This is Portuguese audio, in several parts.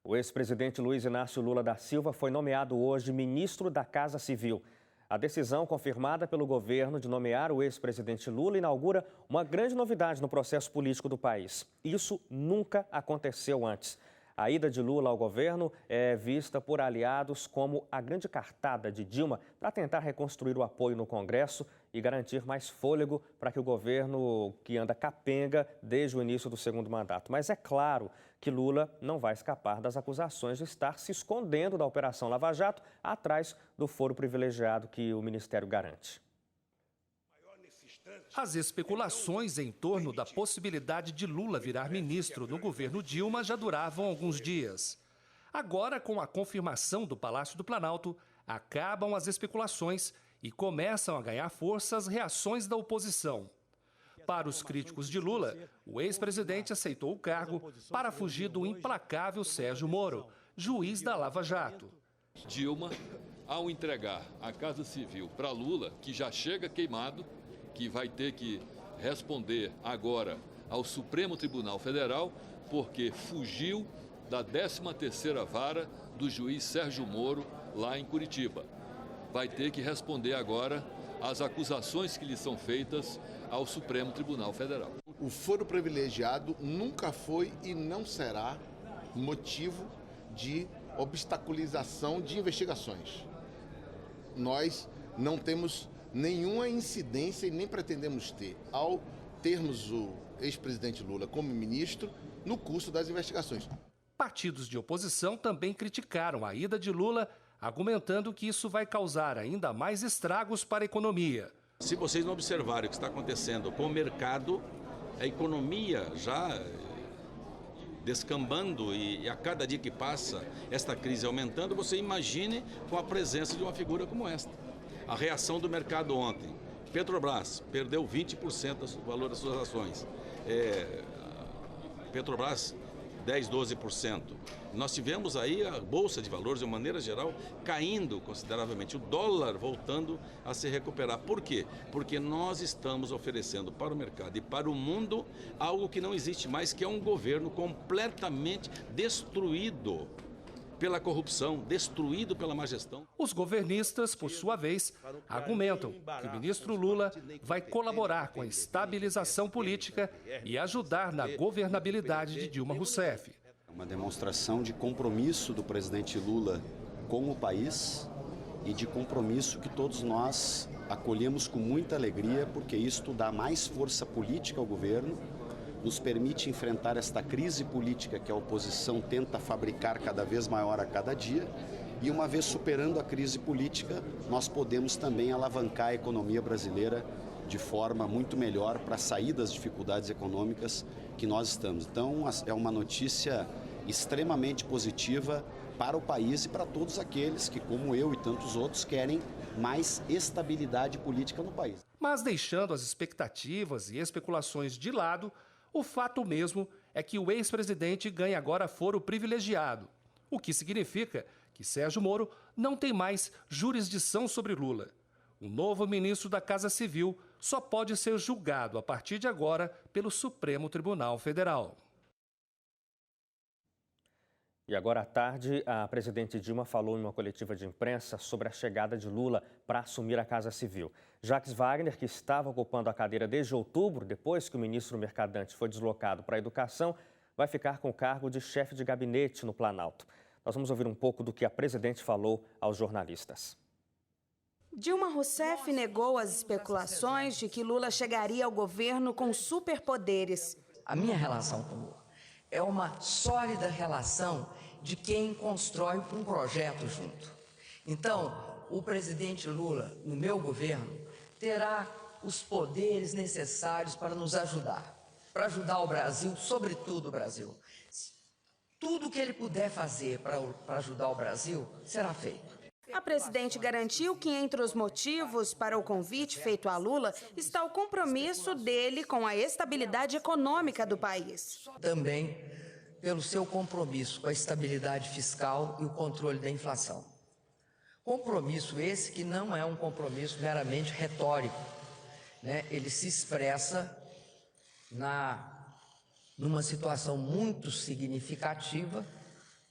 O ex-presidente Luiz Inácio Lula da Silva foi nomeado hoje ministro da Casa Civil. A decisão confirmada pelo governo de nomear o ex-presidente Lula inaugura uma grande novidade no processo político do país. Isso nunca aconteceu antes. A ida de Lula ao governo é vista por aliados como a grande cartada de Dilma para tentar reconstruir o apoio no Congresso e garantir mais fôlego para que o governo que anda capenga desde o início do segundo mandato. Mas é claro que Lula não vai escapar das acusações de estar se escondendo da Operação Lava Jato atrás do foro privilegiado que o Ministério garante. As especulações em torno da possibilidade de Lula virar ministro no governo Dilma já duravam alguns dias. Agora, com a confirmação do Palácio do Planalto, acabam as especulações e começam a ganhar força as reações da oposição. Para os críticos de Lula, o ex-presidente aceitou o cargo para fugir do implacável Sérgio Moro, juiz da Lava Jato. Dilma, ao entregar a Casa Civil para Lula, que já chega queimado, que vai ter que responder agora ao Supremo Tribunal Federal, porque fugiu da 13ª vara do juiz Sérgio Moro, lá em Curitiba. Vai ter que responder agora às acusações que lhe são feitas ao Supremo Tribunal Federal. O foro privilegiado nunca foi e não será motivo de obstaculização de investigações. Nós não temos nenhuma incidência e nem pretendemos ter ao termos o ex-presidente Lula como ministro no curso das investigações. Partidos de oposição também criticaram a ida de Lula, argumentando que isso vai causar ainda mais estragos para a economia. Se vocês não observarem o que está acontecendo com o mercado, a economia já descambando e a cada dia que passa esta crise aumentando, você imagine com a presença de uma figura como esta. A reação do mercado ontem, Petrobras perdeu 20% do valor das suas ações, Petrobras 10, 12%. Nós tivemos aí a Bolsa de Valores, de uma maneira geral, caindo consideravelmente, o dólar voltando a se recuperar. Por quê? Porque nós estamos oferecendo para o mercado e para o mundo algo que não existe mais, que é um governo completamente destruído pela corrupção, destruído pela má gestão. Os governistas, por sua vez, argumentam que o ministro Lula vai colaborar com a estabilização política e ajudar na governabilidade de Dilma Rousseff. Uma demonstração de compromisso do presidente Lula com o país e de compromisso que todos nós acolhemos com muita alegria, porque isto dá mais força política ao governo, nos permite enfrentar esta crise política que a oposição tenta fabricar cada vez maior a cada dia, e uma vez superando a crise política, nós podemos também alavancar a economia brasileira de forma muito melhor para sair das dificuldades econômicas que nós estamos. Então, é uma notícia extremamente positiva para o país e para todos aqueles que, como eu e tantos outros, querem mais estabilidade política no país. Mas deixando as expectativas e especulações de lado, o fato mesmo é que o ex-presidente ganha agora foro privilegiado, o que significa que Sérgio Moro não tem mais jurisdição sobre Lula. O novo ministro da Casa Civil só pode ser julgado a partir de agora pelo Supremo Tribunal Federal. E agora à tarde, a presidente Dilma falou em uma coletiva de imprensa sobre a chegada de Lula para assumir a Casa Civil. Jacques Wagner, que estava ocupando a cadeira desde outubro, depois que o ministro Mercadante foi deslocado para a Educação, vai ficar com o cargo de chefe de gabinete no Planalto. Nós vamos ouvir um pouco do que a presidente falou aos jornalistas. Dilma Rousseff negou as especulações de que Lula chegaria ao governo com superpoderes. A minha relação com Lula é uma sólida relação de quem constrói um projeto junto. Então, o presidente Lula, no meu governo, terá os poderes necessários para nos ajudar, para ajudar o Brasil, sobretudo o Brasil. Tudo que ele puder fazer para ajudar o Brasil será feito. A presidente garantiu que entre os motivos para o convite feito a Lula está o compromisso dele com a estabilidade econômica do país. Também pelo seu compromisso com a estabilidade fiscal e o controle da inflação. Compromisso esse que não é um compromisso meramente retórico, né? Ele se expressa numa situação muito significativa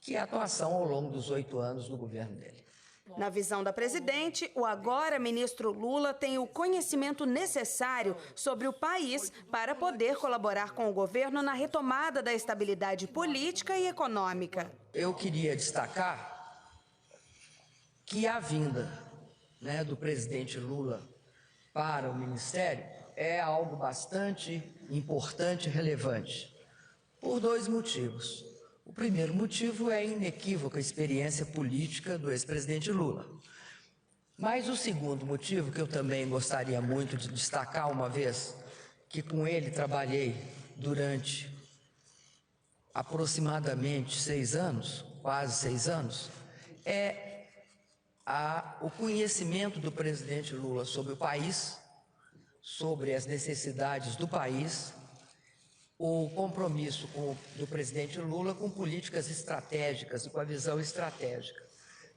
que é a atuação ao longo dos 8 anos do governo dele. Na visão da presidente, o agora ministro Lula tem o conhecimento necessário sobre o país para poder colaborar com o governo na retomada da estabilidade política e econômica. Eu queria destacar que a vinda, do presidente Lula para o ministério é algo bastante importante e relevante, por 2 motivos. O primeiro motivo é a inequívoca experiência política do ex-presidente Lula. Mas o segundo motivo, que eu também gostaria muito de destacar, uma vez que com ele trabalhei durante aproximadamente 6 anos, quase 6 anos, é o conhecimento do presidente Lula sobre o país, sobre as necessidades do país, o compromisso do presidente Lula com políticas estratégicas e com a visão estratégica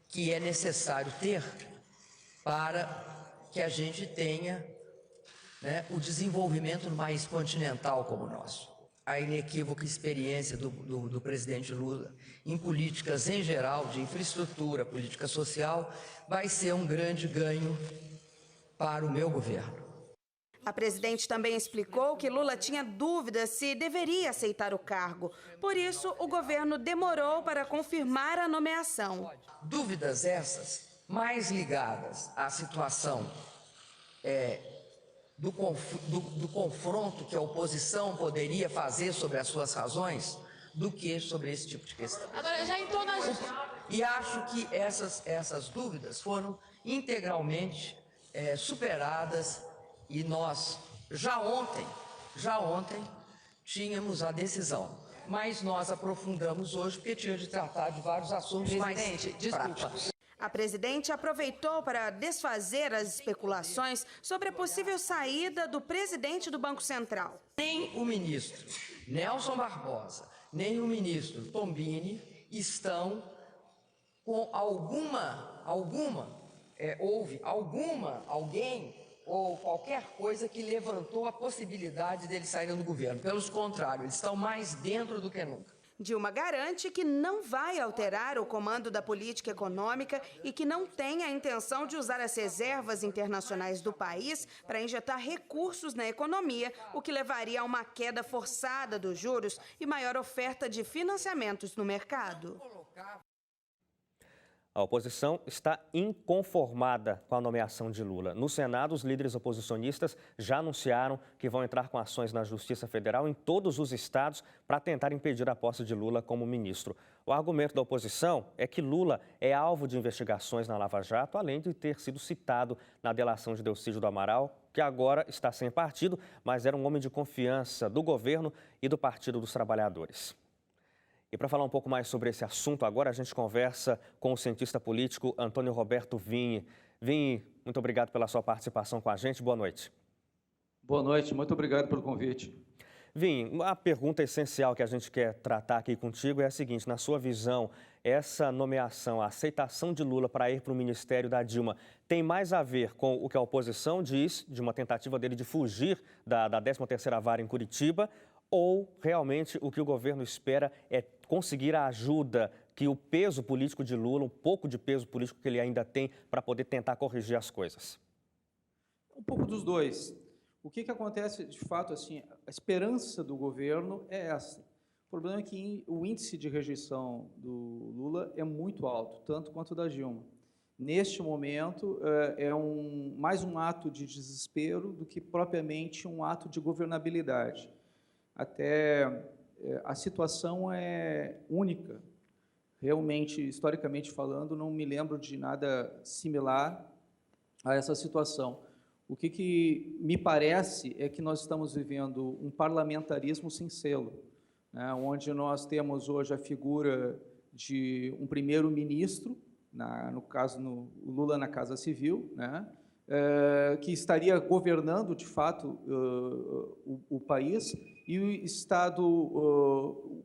que é necessário ter para que a gente tenha o desenvolvimento no país continental como o nosso. A inequívoca experiência do presidente Lula em políticas em geral, de infraestrutura, política social, vai ser um grande ganho para o meu governo. A presidente também explicou que Lula tinha dúvidas se deveria aceitar o cargo. Por isso, o governo demorou para confirmar a nomeação. Dúvidas essas mais ligadas à situação do confronto que a oposição poderia fazer sobre as suas razões do que sobre esse tipo de questão. Agora, já entrou na... E acho que essas dúvidas foram integralmente superadas. E nós, já ontem, tínhamos a decisão, mas nós aprofundamos hoje porque tinha de tratar de vários assuntos mais práticos. A presidente aproveitou para desfazer as especulações sobre a possível saída do presidente do Banco Central. Nem o ministro Nelson Barbosa, nem o ministro Tombini estão com alguém ou qualquer coisa que levantou a possibilidade deles saírem do governo. Pelo contrário, eles estão mais dentro do que nunca. Dilma garante que não vai alterar o comando da política econômica e que não tem a intenção de usar as reservas internacionais do país para injetar recursos na economia, o que levaria a uma queda forçada dos juros e maior oferta de financiamentos no mercado. A oposição está inconformada com a nomeação de Lula. No Senado, os líderes oposicionistas já anunciaram que vão entrar com ações na Justiça Federal em todos os estados para tentar impedir a posse de Lula como ministro. O argumento da oposição é que Lula é alvo de investigações na Lava Jato, além de ter sido citado na delação de Delcídio do Amaral, que agora está sem partido, mas era um homem de confiança do governo e do Partido dos Trabalhadores. E para falar um pouco mais sobre esse assunto, agora a gente conversa com o cientista político Antônio Roberto Vinhe. Vinhe, muito obrigado pela sua participação com a gente. Boa noite. Boa noite, muito obrigado pelo convite. Vinhe, a pergunta essencial que a gente quer tratar aqui contigo é a seguinte: na sua visão, essa nomeação, a aceitação de Lula para ir para o ministério da Dilma, tem mais a ver com o que a oposição diz, de uma tentativa dele de fugir da 13ª Vara em Curitiba, ou realmente o que o governo espera é conseguir a ajuda que o peso político de Lula, um pouco de peso político que ele ainda tem, para poder tentar corrigir as coisas? Um pouco dos dois. O que acontece, de fato, assim, a esperança do governo é essa. O problema é que o índice de rejeição do Lula é muito alto, tanto quanto o da Dilma. Neste momento, é mais um ato de desespero do que propriamente um ato de governabilidade. Até a situação é única. Realmente, historicamente falando, não me lembro de nada similar a essa situação. O que me parece é que nós estamos vivendo um parlamentarismo sem selo, né, onde nós temos hoje a figura de um primeiro-ministro, no caso, o Lula na Casa Civil, né, que estaria governando, de fato, o país, e o Estado, o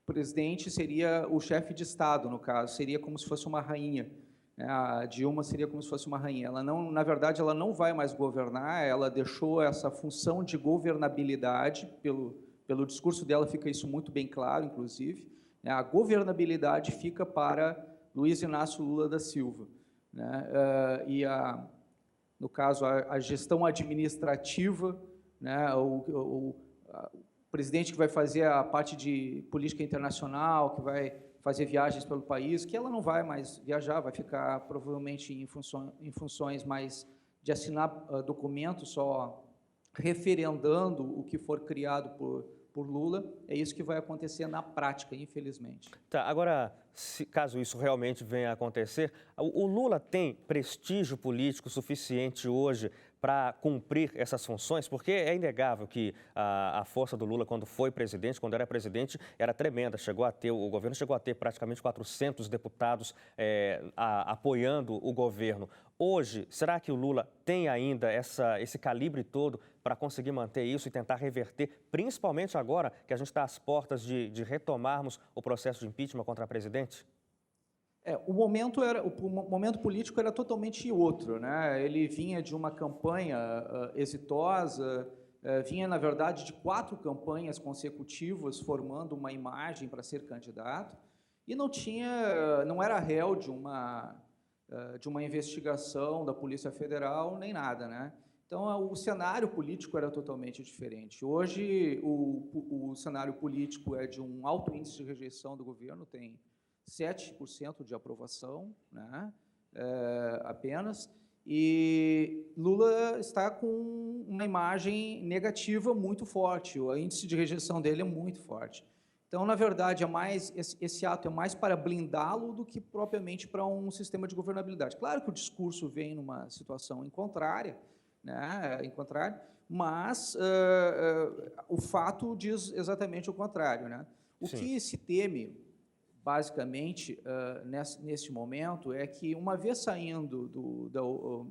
presidente seria o chefe de Estado, no caso, seria como se fosse uma rainha. A Dilma seria como se fosse uma rainha. Ela não, na verdade, ela não vai mais governar, ela deixou essa função de governabilidade, pelo discurso dela fica isso muito bem claro, inclusive, né? A governabilidade fica para Luiz Inácio Lula da Silva, né? No caso, a gestão administrativa, né? O presidente que vai fazer a parte de política internacional, que vai fazer viagens pelo país, que ela não vai mais viajar, vai ficar provavelmente em funções mais de assinar documentos só referendando o que for criado por Lula. É isso que vai acontecer na prática, infelizmente. Tá, agora, caso isso realmente venha a acontecer, o Lula tem prestígio político suficiente hoje para cumprir essas funções? Porque é inegável que a força do Lula, quando foi presidente, quando era presidente, era tremenda. O governo chegou a ter praticamente 400 deputados apoiando o governo. Hoje, será que o Lula tem ainda esse calibre todo para conseguir manter isso e tentar reverter, principalmente agora que a gente está às portas de retomarmos o processo de impeachment contra a presidente? O momento político era totalmente outro, né? Ele vinha de uma campanha exitosa, vinha, na verdade, de 4 campanhas consecutivas formando uma imagem para ser candidato e não era réu de uma investigação da Polícia Federal nem nada, né? Então, o cenário político era totalmente diferente. Hoje, o cenário político é de um alto índice de rejeição do governo, tem 7% de aprovação, né, apenas, e Lula está com uma imagem negativa muito forte, o índice de rejeição dele é muito forte. Então, na verdade, esse ato é mais para blindá-lo do que propriamente para um sistema de governabilidade. Claro que o discurso vem numa situação contrária, né, mas o fato diz exatamente o contrário, né? O Sim. que se teme, basicamente, neste momento, é que, uma vez saindo do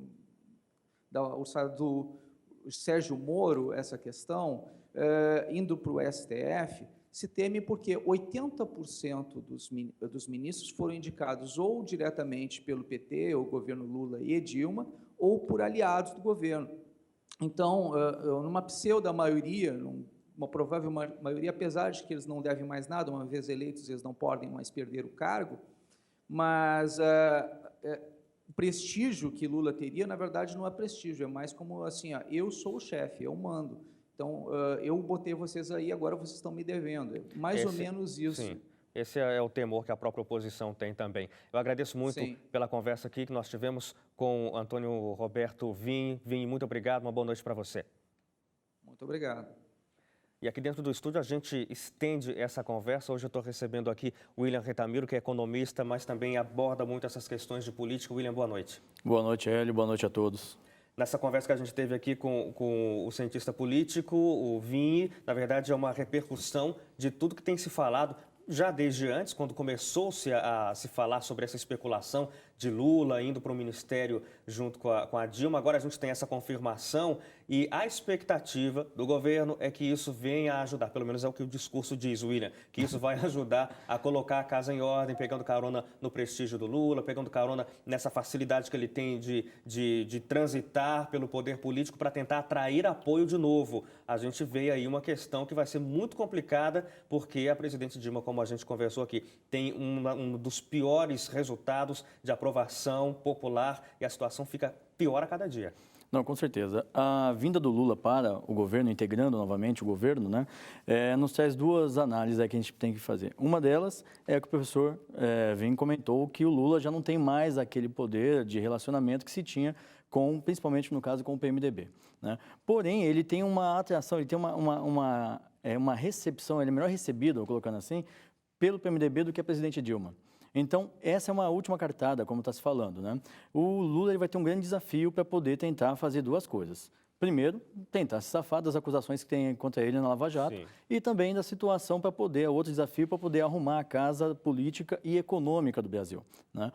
Sérgio Moro essa questão, indo para o STF, se teme porque 80% dos ministros foram indicados ou diretamente pelo PT, o governo Lula e Dilma, ou por aliados do governo. Então, numa pseudo-maioria, uma provável maioria, apesar de que eles não devem mais nada, uma vez eleitos, eles não podem mais perder o cargo, mas o prestígio que Lula teria, na verdade, não é prestígio, é mais como assim, eu sou o chefe, eu mando. Então, eu botei vocês aí, agora vocês estão me devendo. É mais ou menos isso. Sim. Esse é o temor que a própria oposição tem também. Eu agradeço muito pela conversa aqui que nós tivemos com Antônio Roberto Vinhe. Vinhe, muito obrigado, uma boa noite para você. Muito obrigado. E aqui dentro do estúdio a gente estende essa conversa. Hoje eu estou recebendo aqui o William Retamiro, que é economista, mas também aborda muito essas questões de política. William, boa noite. Boa noite, Hélio. Boa noite a todos. Nessa conversa que a gente teve aqui com o cientista político, o Vinhe, na verdade é uma repercussão de tudo que tem se falado já desde antes, quando começou-se a se falar sobre essa especulação de Lula indo para o ministério junto com a Dilma. Agora a gente tem essa confirmação e a expectativa do governo é que isso venha a ajudar, pelo menos é o que o discurso diz, William, que isso vai ajudar a colocar a casa em ordem, pegando carona no prestígio do Lula, pegando carona nessa facilidade que ele tem de transitar pelo poder político para tentar atrair apoio de novo. A gente vê aí uma questão que vai ser muito complicada, porque a presidente Dilma, como a gente conversou aqui, tem um dos piores resultados de aprovação popular e a situação fica pior a cada dia. Não, com certeza. A vinda do Lula para o governo, integrando novamente o governo, né, nos traz 2 análises aí que a gente tem que fazer. Uma delas é que o professor Vinhe comentou que o Lula já não tem mais aquele poder de relacionamento que se tinha principalmente no caso com o PMDB, né? Porém, ele tem uma atração, ele tem uma recepção, ele é melhor recebido, colocando assim, pelo PMDB do que a presidente Dilma. Então, essa é uma última cartada, como está se falando, né? O Lula ele vai ter um grande desafio para poder tentar fazer 2 coisas. Primeiro, tentar se safar das acusações que tem contra ele na Lava Jato. Sim. E também da situação para poder, outro desafio para poder arrumar a casa política e econômica do Brasil, né?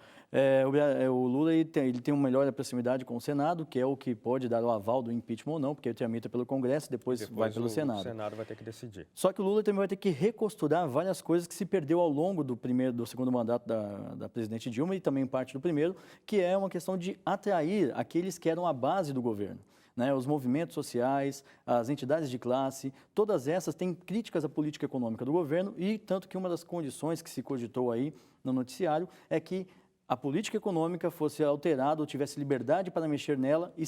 O Lula ele tem uma melhor proximidade com o Senado, que é o que pode dar o aval do impeachment ou não, porque ele tramita pelo Congresso e depois vai pelo Senado. O Senado vai ter que decidir. Só que o Lula também vai ter que recosturar várias coisas que se perdeu ao longo do segundo mandato da presidente Dilma e também parte do primeiro, que é uma questão de atrair aqueles que eram a base do governo. né, os movimentos sociais, as entidades de classe, todas essas têm críticas à política econômica do governo e tanto que uma das condições que se cogitou aí no noticiário é que a política econômica fosse alterada ou tivesse liberdade para mexer nela e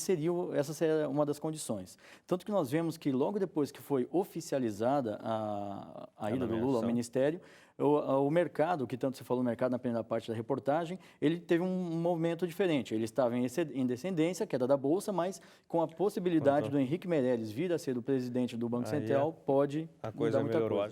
essa seria uma das condições. Tanto que nós vemos que logo depois que foi oficializada a ida do Lula ao Ministério, o mercado, que tanto se falou no mercado na primeira parte da reportagem, ele teve um movimento diferente. Ele estava em descendência, queda da Bolsa, mas com a possibilidade do Henrique Meirelles vir a ser o presidente do Banco Central, pode a coisa mudar muita melhorou. coisa.